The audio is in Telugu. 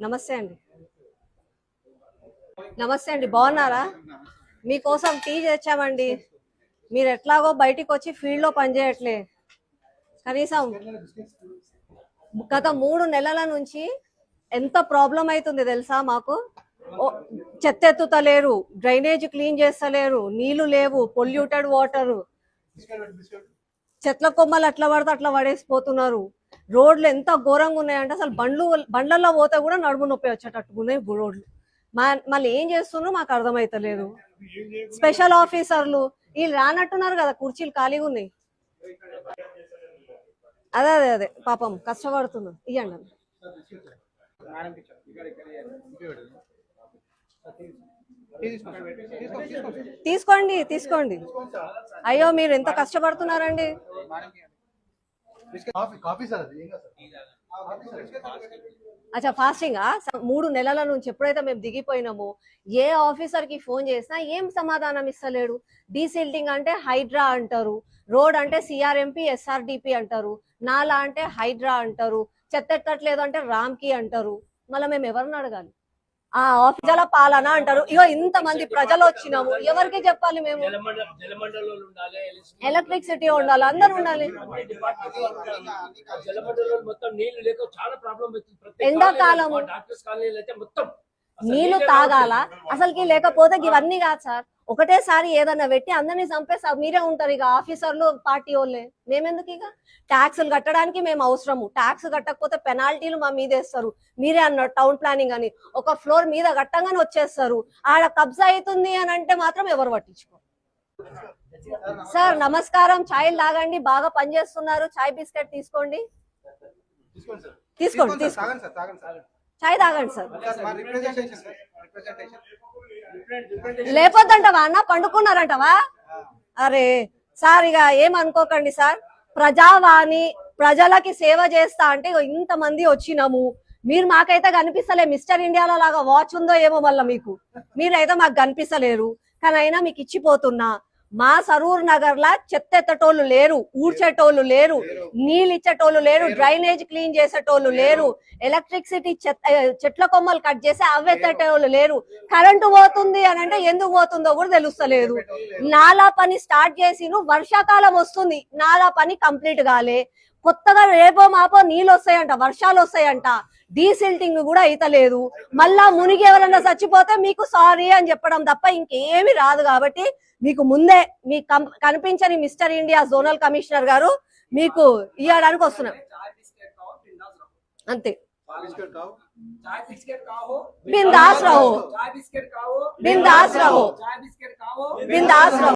నమస్తే అండి. నమస్తే అండి, బాగున్నారా? మీకోసం టీ తెచ్చామండి. మీరు ఎట్లాగో బయటికి వచ్చి ఫీల్డ్ లో పనిచేయట్లే. కనీసం గత 3 నెలల నుంచి ఎంత ప్రాబ్లం అవుతుంది తెలుసా మాకు. చెత్త ఎత్తుతలేరు, డ్రైనేజ్ క్లీన్ చేస్తలేరు, నీళ్లు లేవు, పొల్యూటెడ్ వాటర్, చెట్ల కొమ్మలు అట్లా పడితే అట్లా పడేసిపోతున్నారు. రోడ్లు ఎంత ఘోరంగా ఉన్నాయంటే అసలు బండ్లలో పోతే కూడా నడుము నొప్పి వచ్చేటట్టుకున్నాయి రోడ్లు. మళ్ళీ ఏం చేస్తున్నారు మాకు అర్థమైతలేదు. స్పెషల్ ఆఫీసర్లు వీళ్ళు రానట్టున్నారు కదా, కుర్చీలు ఖాళీగా ఉన్నాయి. అదే అదే అదే పాపం కష్టపడుతున్నారు. ఇవ్వండి తీసుకోండి తీసుకోండి. అయ్యో మీరు ఎంత కష్టపడుతున్నారండి. అచ్చా ఫాస్టింగ్ 3 నెలల నుంచి ఎప్పుడైతే మేము దిగిపోయినామో ఏ ఆఫీసర్ కి ఫోన్ చేసినా ఏం సమాధానం ఇస్తలేడు. డీసిల్టింగ్ అంటే హైడ్రా అంటారు, రోడ్ అంటే సిఆర్ఎంపి ఎస్ఆర్డిపి అంటారు, నాలా అంటే హైడ్రా అంటారు, చెత్త ఎత్తట్లేదు అంటే రామ్కి అంటారు. మళ్ళీ మేము ఎవరిని అడగాలి? ఆ ఆఫీసర్ల పాలన అంటారు. ఇగో ఇంతమంది ప్రజలు వచ్చినాము, ఎవరికి చెప్పాలి? మేము ఎలక్ట్రిసిటీ ఉండాలి, అందరు ఉండాలి. ఎండాకాలం నీళ్లు తాగాల అసలుకి, లేకపోతే ఇవన్నీ కాదు సార్. ఒకటేసారి ఏదన్నా పెట్టి అందరినీ చంపేస్తా మీరే ఉంటారు. ఇక ఆఫీసర్లు పార్టీ వాళ్ళే, మేమెందుకు? ఇక ట్యాక్సులు కట్టడానికి మేము అవసరము, ట్యాక్స్ కట్టకపోతే పెనాల్టీలు మా మీద వేస్తారు. మీరే అన్నారు టౌన్ ప్లానింగ్ అని, ఒక ఫ్లోర్ మీద కట్టంగానే వచ్చేస్తారు. ఆడ కబ్జా అవుతుంది అని అంటే మాత్రం ఎవరు పట్టించుకో. సార్ నమస్కారం, ఛాయ్ తాగండి, బాగా పనిచేస్తున్నారు. ఛాయ్ బిస్కెట్ తీసుకోండి, తీసుకోండి తీసుకోండి, ఛాయ్ తాగండి సార్. లేకపోద్దంటవా అన్న, పండుకున్నారంటవా? అరే సార్ ఇక ఏమనుకోకండి సార్. ప్రజావాణి ప్రజలకి సేవ చేస్తా అంటే ఇంతమంది వచ్చినాము, మీరు మాకైతే కనిపిస్తలే. మిస్టర్ ఇండియాలో లాగా వాచ్ ఉందో ఏమో మళ్ళీ మీకు, మీరైతే మాకు కనిపిస్తలేరు. కానీ అయినా మీకు ఇచ్చిపోతున్నా. మా సరూర్ నగర్ లా చెత్త ఎత్తటోళ్ళు లేరు, ఊడ్చేటోళ్ళు లేరు, నీళ్ళు ఇచ్చేటోళ్ళు లేరు, డ్రైనేజ్ క్లీన్ చేసేటోళ్ళు లేరు, ఎలక్ట్రిసిటీ చెట్ల కొమ్మలు కట్ చేసి అవ్వెత్తేటోళ్ళు లేరు. కరెంటు పోతుంది అని అంటే ఎందుకు పోతుందో కూడా తెలుస్తలేదు. నాలా పని స్టార్ట్ చేసి వర్షాకాలం వస్తుంది, నాలా పని కంప్లీట్ కాలే. కొత్తగా రేపో మాపో నీళ్ళు వస్తాయంట, వర్షాలు వస్తాయంట, డీసిల్టింగ్ కూడా అయితలేదు. మళ్ళా మునిగి ఎవరన్నా చచ్చిపోతే మీకు సారీ అని చెప్పడం తప్ప ఇంకేమీ రాదు. కాబట్టి మీకు ముందే మీకు కనిపించని మిస్టర్ ఇండియా జోనల్ కమిషనర్ గారు మీకు ఇవ్వడానికి వస్తున్నాం అంతే. బిందాస్ రహో, బిందాస్ రహో, బిందాస్ రహో.